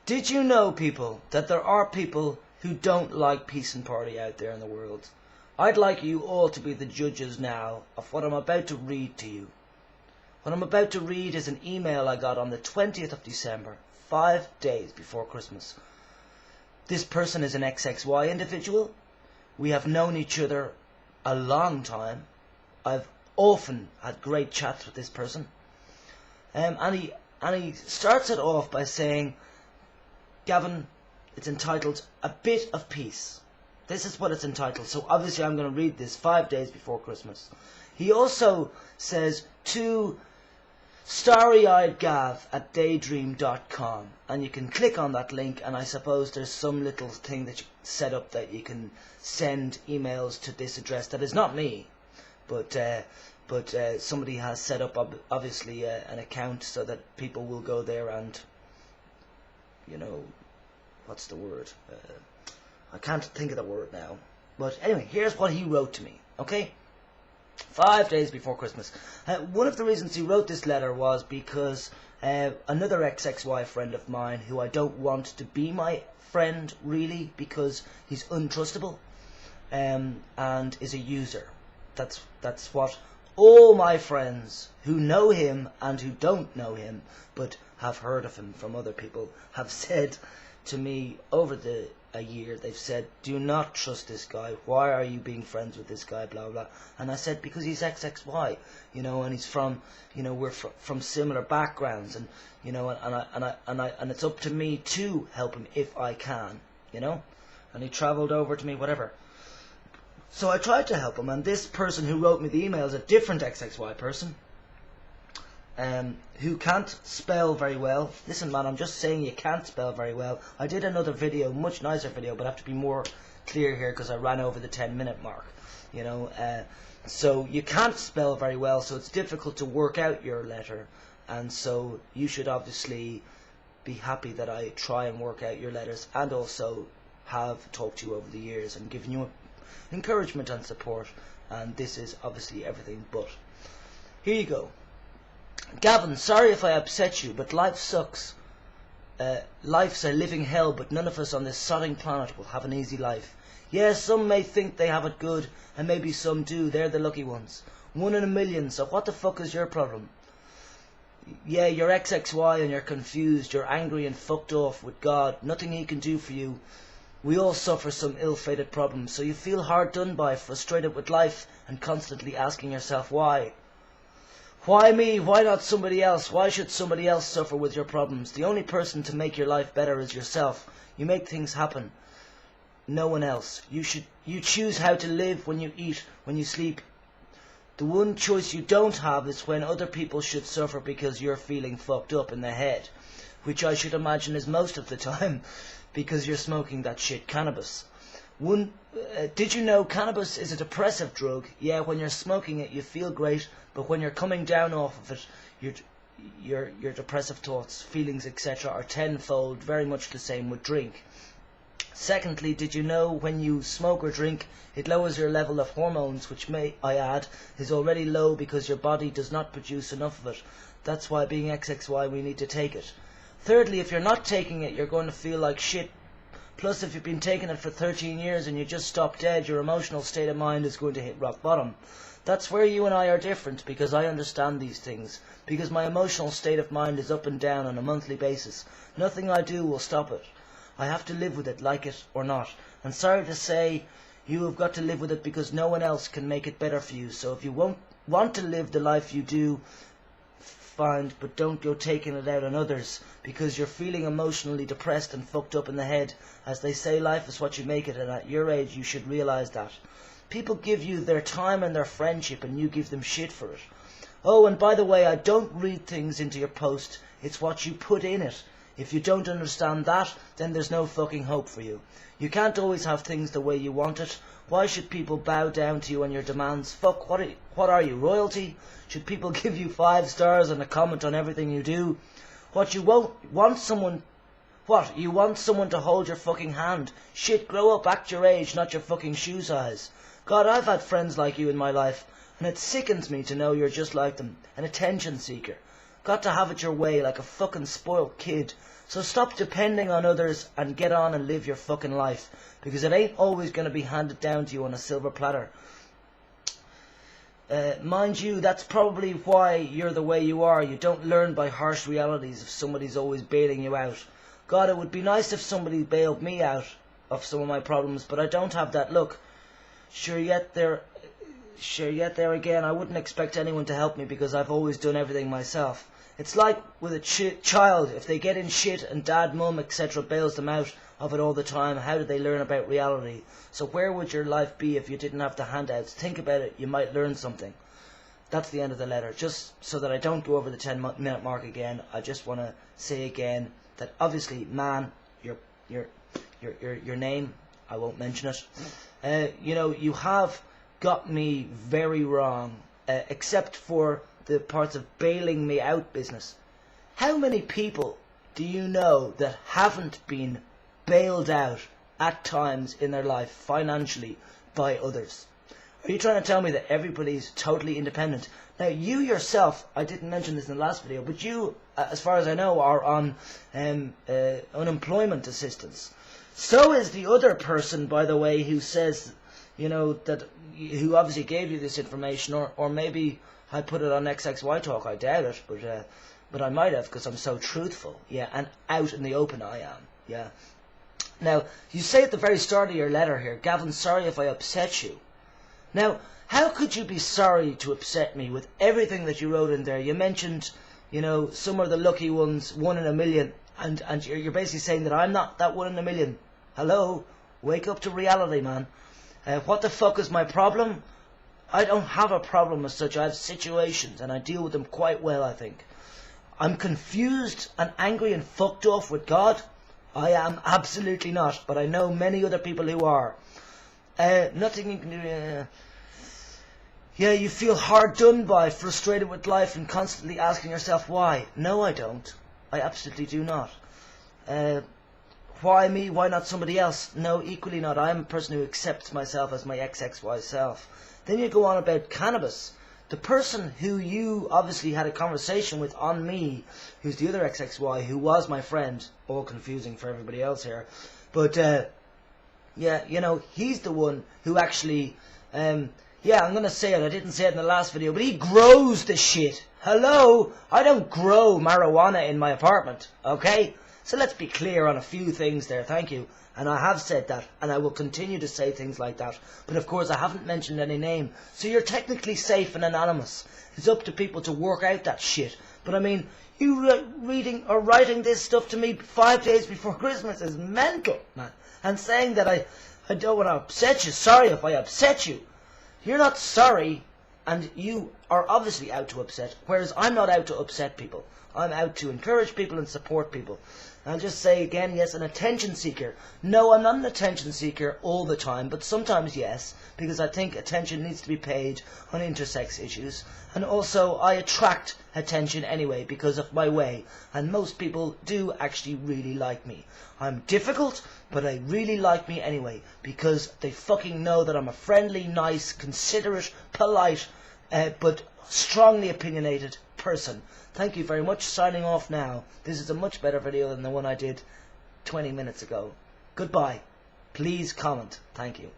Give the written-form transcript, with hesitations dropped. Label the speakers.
Speaker 1: Did you know, people, that there are people who don't like peace and party out there in the world? I'd like you all to be the judges now of what I'm about to read to you. What I'm about to read is an email I got on the 20th of December, 5 days before Christmas. This person is an XXY individual. We have known each other a long time. I've often had great chats with this person. And he starts it off by saying, Gavin, it's entitled A Bit of Peace. This is what it's entitled. So obviously I'm going to read this 5 days before Christmas. He also says, to starry-eyed Gav at daydream.com, and you can click on that link, and I suppose there's some little thing that you set up that you can send emails to this address. That is not me, but somebody has set up obviously an account so that people will go there and, you know, what's the word? I can't think of the word now. But anyway, here's what he wrote to me, okay? 5 days before Christmas. One of the reasons he wrote this letter was because another XXY friend of mine, who I don't want to be my friend really because he's untrustable and is a user. That's what all my friends who know him and who don't know him but have heard of him from other people have said to me over a year. They've said, do not trust this guy, why are you being friends with this guy, blah blah. And I said, because he's XXY, you know, and he's from, you know, we're from similar backgrounds, and you know, and it's up to me to help him if I can, you know. And he travelled over to me, whatever. So I tried to help him, and this person who wrote me the email is a different XXY person, who can't spell very well. Listen, man, I'm just saying you can't spell very well. I did another video, much nicer video, but I have to be more clear here because I ran over the 10-minute mark, you know. So you can't spell very well, so it's difficult to work out your letter, and so you should obviously be happy that I try and work out your letters, and also have talked to you over the years and given you encouragement and support, and this is obviously everything but. Here you go. Gavin, sorry if I upset you, but life sucks. Life's a living hell, but none of us on this sodding planet will have an easy life. Yes, some may think they have it good, and maybe some do. They're the lucky ones. 1 in a million, so what the fuck is your problem? Yeah, you're XXY and you're confused. You're angry and fucked off with God. Nothing he can do for you. We all suffer some ill-fated problems, so you feel hard done by, frustrated with life, and constantly asking yourself why. Why me? Why not somebody else? Why should somebody else suffer with your problems? The only person to make your life better is yourself. You make things happen. No one else. You choose how to live, when you eat, when you sleep. The one choice you don't have is when other people should suffer because you're feeling fucked up in the head, which I should imagine is most of the time because you're smoking that shit cannabis. Did you know cannabis is a depressive drug? Yeah, when you're smoking it you feel great, but when you're coming down off of it, your depressive thoughts, feelings, etc. are tenfold, very much the same with drink. Secondly, did you know when you smoke or drink, it lowers your level of hormones, which may, I add, is already low because your body does not produce enough of it. That's why, being XXY, we need to take it. Thirdly, if you're not taking it, you're going to feel like shit. Plus, if you've been taking it for 13 years and you just stop dead, your emotional state of mind is going to hit rock bottom. That's where you and I are different, because I understand these things. Because my emotional state of mind is up and down on a monthly basis. Nothing I do will stop it. I have to live with it, like it or not. And sorry to say, you have got to live with it because no one else can make it better for you. So if you won't want to live the life you do, fine, but don't go taking it out on others, because you're feeling emotionally depressed and fucked up in the head. As they say, life is what you make it, and at your age you should realise that. People give you their time and their friendship, and you give them shit for it. Oh, and by the way, I don't read things into your post, it's what you put in it. If you don't understand that, then there's no fucking hope for you. You can't always have things the way you want it. Why should people bow down to you and your demands? Fuck, what are you, royalty? Should people give you 5 stars and a comment on everything you do? You want someone to hold your fucking hand? Shit, grow up, act your age, not your fucking shoe size. God, I've had friends like you in my life, and it sickens me to know you're just like them, an attention seeker. got to have it your way like a fucking spoiled kid. So stop depending on others and get on and live your fucking life, because it ain't always going to be handed down to you on a silver platter. Mind you, that's probably why you're the way you are. You don't learn by harsh realities if somebody's always bailing you out. God, it would be nice if somebody bailed me out of some of my problems, but I don't have that luck. Sure yet there again, I wouldn't expect anyone to help me because I've always done everything myself. It's like with a child, if they get in shit and dad, mum, etc. bails them out of it all the time, how do they learn about reality? So where would your life be if you didn't have the handouts? Think about it, you might learn something. That's the end of the letter. Just so that I don't go over the 10-minute mark again, I just want to say again that obviously, man, your name, I won't mention it. You have got me very wrong, except for the parts of bailing me out business. How many people do you know that haven't been bailed out at times in their life financially by others? Are you trying to tell me that everybody's totally independent? Now, you yourself, I didn't mention this in the last video, but you, as far as I know, are on unemployment assistance. So is the other person, by the way, who says, who obviously gave you this information, or maybe I put it on XXY Talk. I doubt it, but I might have, because I'm so truthful. Yeah, and out in the open I am. Yeah. Now, you say at the very start of your letter here, Gavin, sorry if I upset you. Now, how could you be sorry to upset me with everything that you wrote in there? You mentioned, some are the lucky ones, 1 in a million, and you're basically saying that I'm not that 1 in a million. Hello? Wake up to reality, man. What the fuck is my problem? I don't have a problem as such. I have situations, and I deal with them quite well, I think. I'm confused and angry and fucked off with God. I am absolutely not, but I know many other people who are. Nothing you can do. Yeah, you feel hard done by, frustrated with life, and constantly asking yourself why. No, I don't. I absolutely do not. Why me? Why not somebody else? No, equally not. I am a person who accepts myself as my XXY self. Then you go on about cannabis. The person who you obviously had a conversation with on me, who's the other XXY, who was my friend, all confusing for everybody else here, but he's the one who actually, I'm going to say it, I didn't say it in the last video, but he grows the shit. Hello? I don't grow marijuana in my apartment, okay? So let's be clear on a few things there, thank you. And I have said that, and I will continue to say things like that. But of course I haven't mentioned any name. So you're technically safe and anonymous. It's up to people to work out that shit. But I mean, you reading or writing this stuff to me 5 days before Christmas is mental, man. And saying that I don't want to upset you. Sorry if I upset you. You're not sorry, and you are obviously out to upset. Whereas I'm not out to upset people. I'm out to encourage people and support people. I'll just say again, yes, an attention seeker. No, I'm not an attention seeker all the time, but sometimes yes, because I think attention needs to be paid on intersex issues. And also, I attract attention anyway because of my way. And most people do actually really like me. I'm difficult, but they really like me anyway, because they fucking know that I'm a friendly, nice, considerate, polite, but strongly opinionated person. Thank you very much. Signing off now. This is a much better video than the one I did 20 minutes ago. Goodbye. Please comment. Thank you.